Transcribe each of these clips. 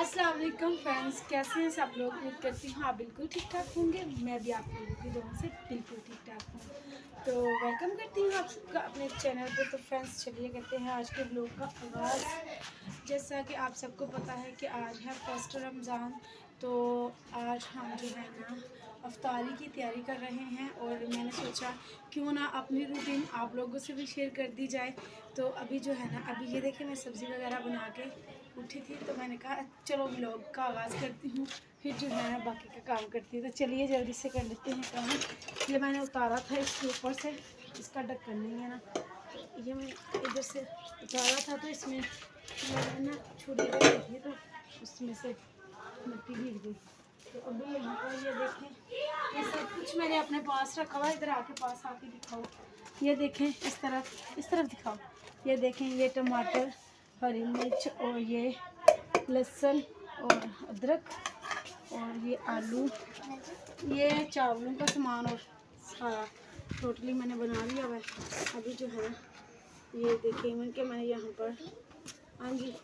अस्सलाम वालेकुम फ्रेंड्स, कैसे हैं सब लोग। उम्मीद करती हूँ आप बिल्कुल ठीक ठाक होंगे। मैं भी आप लोगों की दुआ से बिल्कुल ठीक ठाक हूँ। तो वेलकम करती हूँ आप सबका अपने चैनल पे। तो फ्रेंड्स चलिए करते हैं आज के ब्लॉग का आगाज़। जैसा कि आप सबको पता है कि आज है फर्स्ट रमज़ान। तो आज हम जो है ना अफ्तारी की तैयारी कर रहे हैं और मैंने सोचा क्यों ना अपनी रूटीन आप लोगों से भी शेयर कर दी जाए। तो अभी जो है ना अभी ये देखिए मैं सब्ज़ी वगैरह बना के उठी थी, तो मैंने कहा चलो व्लॉग का आगाज़ करती हूँ, फिर जो है ना बाकी का काम करती हूँ। तो चलिए जल्दी से कर लेते हैं काम। ये मैंने उतारा था इसके ऊपर से, इसका ढक्कन नहीं है ना, तो ये मैं इधर से उतारा था, तो इसमें मैंने ना छुरी रखी थी तो उसमें से मिट्टी गिर गई। तो अभी यहाँ पर ये देखें, ये सब कुछ मैंने अपने पास रखा हुआ। इधर आके पास आके दिखाओ, ये देखें इस तरफ दिखाओ। ये देखें, ये टमाटर, हरी मिर्च और ये लहसुन और अदरक और ये आलू, ये चावलों का सामान और सारा टोटली मैंने बना लिया हुआ है। अभी जो है ये देखिए मैंने यहाँ पर आंगी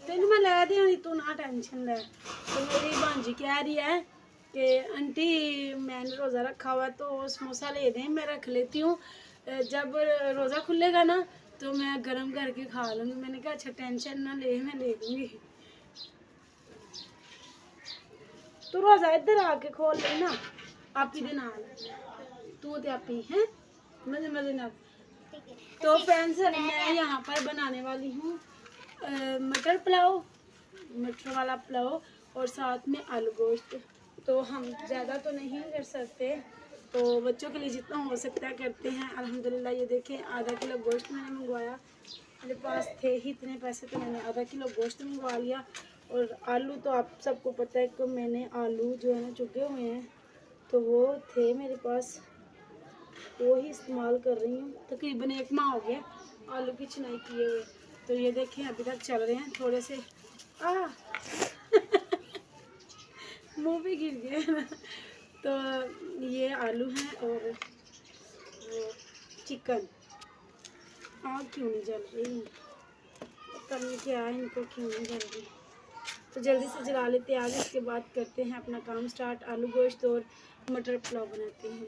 तेन मैं लै दी होनी, तू ना टेंशन ले। तो मेरी भांजी कह रही है कि आंटी मैंने रोज़ा रखा हुआ तो समोसा ले दें, मैं रख लेती हूँ, जब रोज़ा खुलेगा ना तो मैं गरम करके खा लूँगी। मैंने कहा अच्छा टेंशन ना ले, मैं ले दूँगी। तू रोज़ा इधर आके खोल लेना आपी दे नाल, तू ते आपी हैं मजे मजे ना। तो फ्रेंड्स मैं यहाँ पर बनाने वाली हूँ मटर पुलाव, मटर वाला पुलाव और साथ में आलू गोश्त। तो हम ज़्यादा तो नहीं कर सकते, तो बच्चों के लिए जितना हो सकता है करते हैं। अल्हम्दुलिल्लाह ये देखें आधा किलो गोश्त मैंने मंगवाया, मेरे पास थे ही इतने पैसे तो मैंने आधा किलो गोश्त मंगवा लिया। और आलू तो आप सबको पता है कि मैंने आलू जो है ना चुके हुए हैं, तो वो थे मेरे पास, वो ही इस्तेमाल कर रही हूँ। तकरीबन 1 माह हो गया आलू की चुनाई किए हुए। तो ये देखें अभी तक चल रहे हैं थोड़े से मुंह पे गिर गए। तो ये आलू हैं और वो चिकन। आग क्यों नहीं जल रही, पता नहीं क्या है इनको, क्यों नहीं जल रही। तो जल्दी से जला लेते हैं आग, इसके बाद करते हैं अपना काम स्टार्ट। आलू गोश्त और मटर पुलाव बनाते हैं।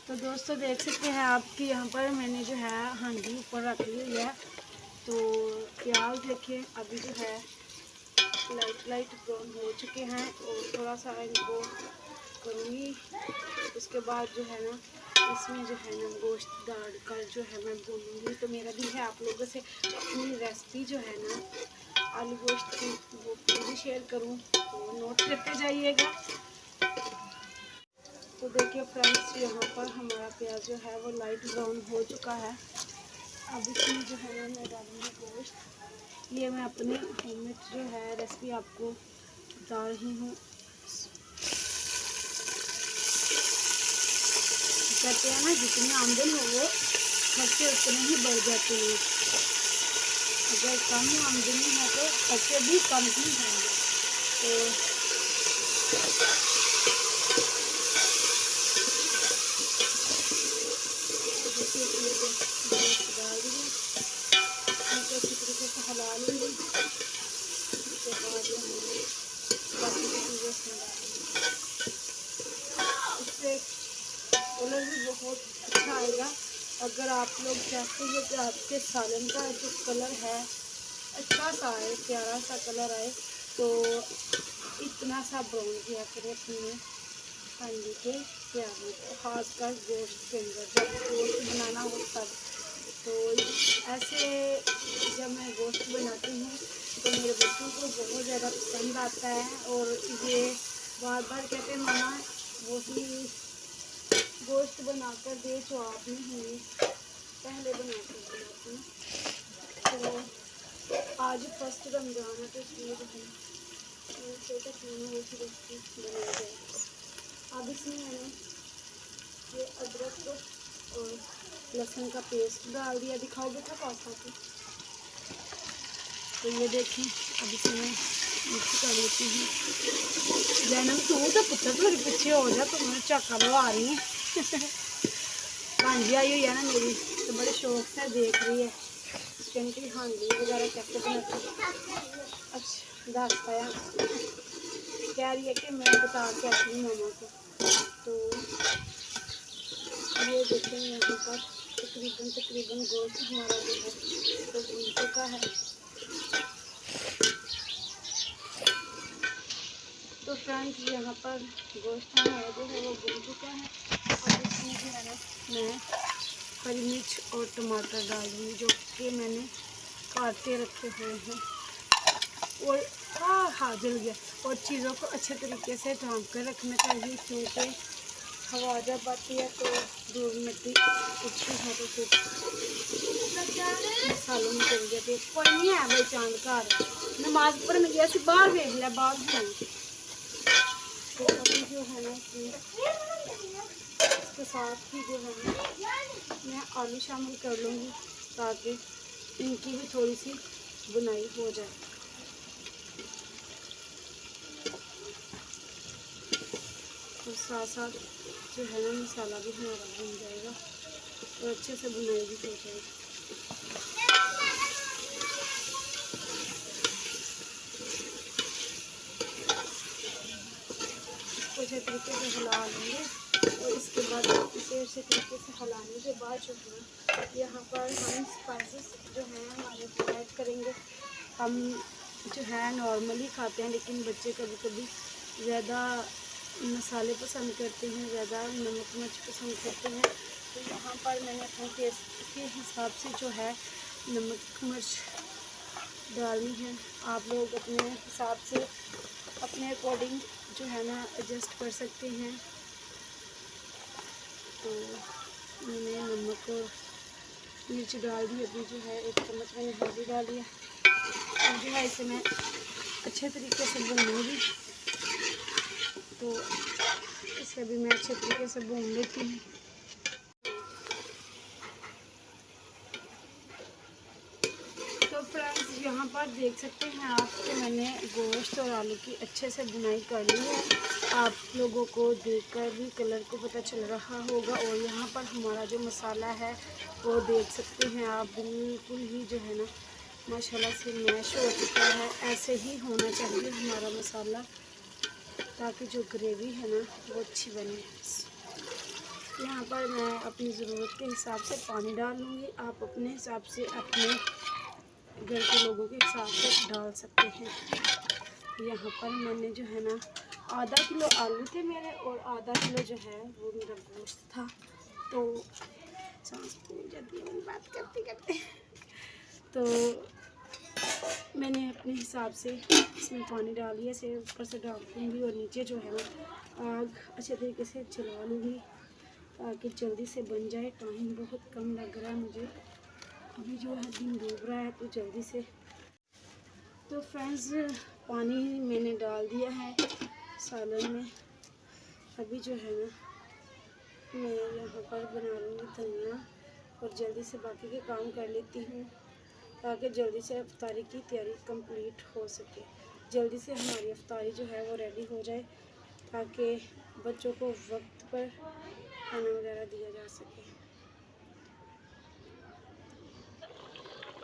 तो दोस्तों देख सकते हैं आपके यहाँ पर मैंने जो है हांडी ऊपर रख ली हुई है। तो प्याज देखिए अभी जो है लाइट ब्राउन हो चुके हैं और थोड़ा सा इनको करूँगी। उसके बाद जो है ना इसमें जो है ना गोश्त डालकर जो है मैं भूनूँगी। तो मेरा भी है आप लोगों से अपनी रेसिपी जो है ना आलू गोश्त की वो पूरी शेयर करूँ, तो नोट करते जाइएगा। तो देखिए फ्रेंड्स यहाँ पर हमारा प्याज जो है वो लाइट ब्राउन हो चुका है। अब इसमें जो है ना मैं डालूँगी गोश्त। ये मैं अपनी होममेड जो है रेसिपी आपको बता रही हूँ। कहते हैं ना जितनी आमदन हो वो खर्चे उतने ही बढ़ जाते हैं। अगर कम आमदनी है तो खर्चे भी कम ही होंगे। तो डाल दीजिए, अच्छी तरीके से हिला लूँगी। उसके बाद बाकी की चीज़ें इसमें डालूँगी। इससे कलर भी बहुत अच्छा आएगा। अगर आप लोग चाहते हैं कि आपके सालन का जो कलर है अच्छा सा आए, प्यारा सा कलर आए, तो इतना सा ब्राउन किया करें अपने हांडी के प्याज़ों को, खासकर गोश्त के अंदर जब गोश्त बनाना हो तब। तो ऐसे जब मैं गोश्त बनाती हूँ तो मेरे बच्चों को बहुत ज़्यादा पसंद आता है और ये बार बार कहते हैं मामा वो ही गोश्त बनाकर दे जो आपने हमें पहले बनाती हूँ। तो आज फर्स्ट रमज़ान है तो इसलिए जो है सोचा क्यों ना वो ही रेसिपी बनाई जाए। अब इसमें मैंने ये अदरक और लहसुन का पेस्ट डाल दिया। दिखाओ बेटा कौन सा। तो ये देखें, अब इसमें मिक्स कर लेती हूँ। जैनब तू तो पुत्र मेरे पीछे हो जा, तो मैं झाका लगा रही है। भांजी आई हुई है ना मेरी, तो बड़े शौक से देख रही है चिकन की हांडी वगैरह कैसे बनाती है। अच्छा दस पाया, कह रही है कि मैं बता के आती हूँ मामा को। तो ये देखें यहाँ पर तकरीबन गोश्त हमारा जो है तो भून चुका है। तो फ्रेंड्स यहाँ पर गोश्त हमारा जो है वो भून चुका है, और इसमें जो है ना मैं हरी मिर्च और टमाटर डाल दूँगी, जो कि मैंने काट के रखे हुए हैं। और हाँ जल गया। और चीज़ों को अच्छे तरीके से ढाँप कर रखना चाहिए, क्योंकि हवा जब आती है तो धूल मिट्टी उठती है तो फिर मसालों में चल जाती है। कोई नहीं है भाई चांद घर नमाज पढ़ने गया सी, बाहर भेज लिया, बाहर भी। तो अभी जो है ना इसके साथ ही जो है ना मैं आलू शामिल कर लूँगी, ताकि इनकी भी थोड़ी सी बुनाई हो जाए। और साथ साथ जो है ना मसाला भी हमारा बन जाएगा और अच्छे से बुनाई भी हो जाएगी। इसको अच्छे तरीके से हिला लेंगे, और इसके बाद इसे अच्छे तरीके से हिलाने के बाद जो है यहाँ पर हम स्पाइसेस जो हैं हमारे ऐड करेंगे। हम जो है नॉर्मली खाते हैं, लेकिन बच्चे कभी कभी ज़्यादा मसाले पसंद करते हैं, ज़्यादा नमक मिर्च पसंद करते हैं। तो यहाँ पर मैंने अपने टेस्ट के हिसाब से जो है नमक मिर्च डालनी है। आप लोग अपने हिसाब से अपने अकॉर्डिंग जो है ना एडजस्ट कर सकते हैं। तो मैंने नमक और मिर्च डाल दी। अभी जो है 1 चम्मच मैंने हल्दी डाली है। अब जो है इसे मैं अच्छे तरीके से भूनूंगी, तो इसे भी मैं अच्छे तरीके से भून लेती हूँ। तो फ्रेंड्स यहाँ पर देख सकते हैं आप कि मैंने गोश्त और आलू की अच्छे से बुनाई कर ली है। आप लोगों को देखकर भी कलर को पता चल रहा होगा। और यहाँ पर हमारा जो मसाला है वो देख सकते हैं आप, बिल्कुल ही जो है ना माशाल्लाह से मैश हो चुका है। ऐसे ही होना चाहिए हमारा मसाला, ताकि जो ग्रेवी है ना वो अच्छी बने। यहाँ पर मैं अपनी ज़रूरत के हिसाब से पानी डाल लूँगी। आप अपने हिसाब से अपने घर के लोगों के हिसाब से डाल सकते हैं। यहाँ पर मैंने जो है ना आधा किलो आलू थे मेरे, और आधा किलो जो है वो मेरा गोश्त था। तो सांस फूल जाती है बात करते करते। तो मैंने अपने हिसाब से इसमें पानी डाल दिया, इसे ऊपर से डाल दूँगी, और नीचे जो है ना आग अच्छे तरीके से चला लूँगी, ताकि जल्दी से बन जाए। टाइम बहुत कम लग रहा है मुझे, अभी जो है दिन डूब रहा है, तो जल्दी से। तो फ्रेंड्स पानी मैंने डाल दिया है सालन में। अभी जो है ना मैं यहाँ पर बना लूँगी धनिया, और जल्दी से बाकी के काम कर लेती हूँ, ताकि जल्दी से इफ्तारी की तैयारी कंप्लीट हो सके। जल्दी से हमारी इफ्तारी जो है वो रेडी हो जाए, ताकि बच्चों को वक्त पर खाना वगैरह दिया जा सके।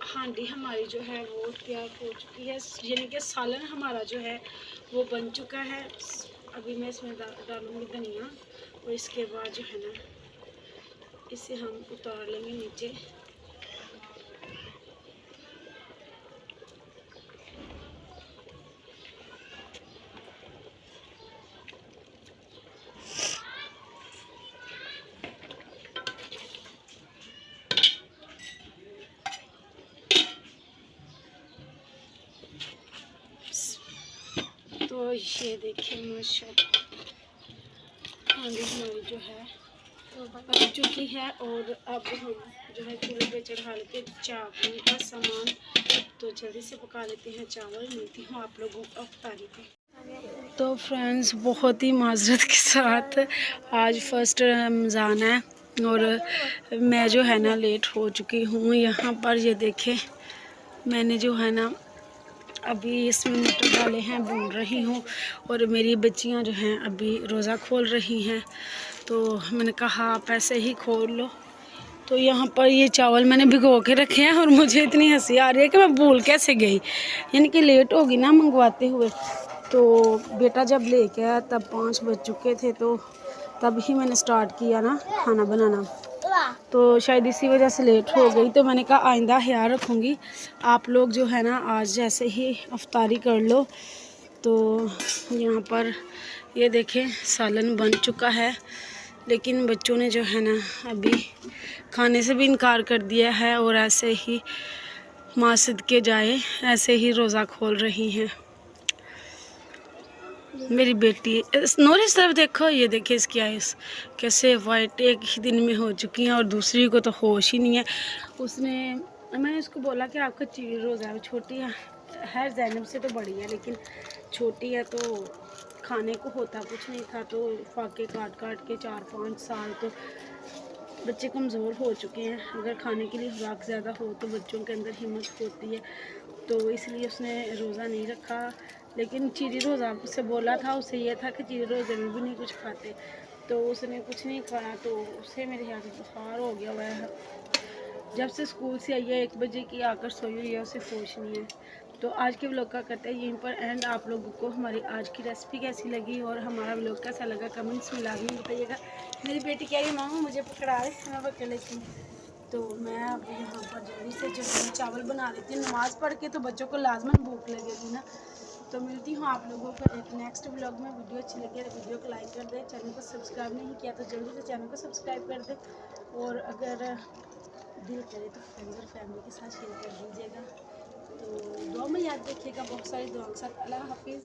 हांडी हमारी जो है वो तैयार हो चुकी है, यानी कि सालन हमारा जो है वो बन चुका है। अभी मैं इसमें डालूँगी धनिया, और इसके बाद जो है ना इसे हम उतार लेंगे नीचे। तो ये देखिए माशाल्लाह हांडी हमारी जो है पक चुकी है, और अब हम जो है चूल्हे पे चढ़ा लेते चावल का सामान। तो जल्दी से पका लेते हैं चावल। मिलती हूँ आप लोगों को इफ्तारी पे। तो फ्रेंड्स बहुत ही माजरत के साथ आज फर्स्ट रमज़ान है, और मैं जो है ना लेट हो चुकी हूँ। यहाँ पर ये देखें मैंने जो है ना अभी इसमें मटर डाले हैं, भून रही हूँ। और मेरी बच्चियाँ जो हैं अभी रोज़ा खोल रही हैं, तो मैंने कहा आप ऐसे ही खोल लो। तो यहाँ पर ये चावल मैंने भिगो के रखे हैं और मुझे इतनी हंसी आ रही है कि मैं भूल कैसे गई, यानी कि लेट होगी ना मंगवाते हुए। तो बेटा जब लेके आया तब 5 बज चुके थे, तो तब ही मैंने स्टार्ट किया ना खाना बनाना, तो शायद इसी वजह से लेट हो गई। तो मैंने कहा आइंदा ख्याल रखूँगी, आप लोग जो है ना आज जैसे ही अफ्तारी कर लो। तो यहाँ पर ये देखें सालन बन चुका है, लेकिन बच्चों ने जो है ना अभी खाने से भी इनकार कर दिया है और ऐसे ही माँ सदके जाए ऐसे ही रोज़ा खोल रही हैं। मेरी बेटी नूर इस तरफ देखो, ये देखिए इसकी आइस कैसे वाइट एक ही दिन में हो चुकी हैं और दूसरी को तो होश ही नहीं है। उसने मैंने उसको बोला कि आपका रोज़ा है, छोटी है ज़ैनब से तो बड़ी है, लेकिन छोटी है तो खाने को होता कुछ नहीं था। तो फाके काट काट के 4-5 साल तो बच्चे कमज़ोर हो चुके हैं। अगर खाने के लिए खुराक ज़्यादा हो तो बच्चों के अंदर हिम्मत होती है, तो इसलिए उसने रोज़ा नहीं रखा। लेकिन चीरी रोज़ा उससे बोला था, उसे यह था कि चीरी रोज़े में भी नहीं कुछ खाते, तो उसने कुछ नहीं खाया। तो उसे मेरे ख्याल से बुखार हो गया हुआ है, जब से स्कूल से आई है 1 बजे की आकर सोई हुई है, उसे होश नहीं है। तो आज के व्लॉग का करते हैं यहीं पर एंड। आप लोगों को हमारी आज की रेसिपी कैसी लगी और हमारा व्लॉग कैसा लगा कमेंट्स में लाजमी बताइएगा। मेरी बेटी कह रही है मामा मुझे पकड़ा रहे, मैं पकड़ लेती हूँ। तो मैं अब यहाँ पर जल्दी से जो है चावल बना लेती हूँ, नमाज़ पढ़ के तो बच्चों को लाजमन भूख लगेगी ना। तो मिलती हूँ आप लोगों को एक नेक्स्ट व्लॉग में। वीडियो अच्छी लगी तो वीडियो को लाइक कर दें, चैनल को सब्सक्राइब नहीं किया तो जल्दी से चैनल को सब्सक्राइब कर दें, और अगर दिल करे तो फ्रेंड्स और फैमिली के साथ शेयर कर दीजिएगा। तो दुआ में याद रखिएगा, बहुत सारी दुआ के साथ। अल्लाह हाफिज़।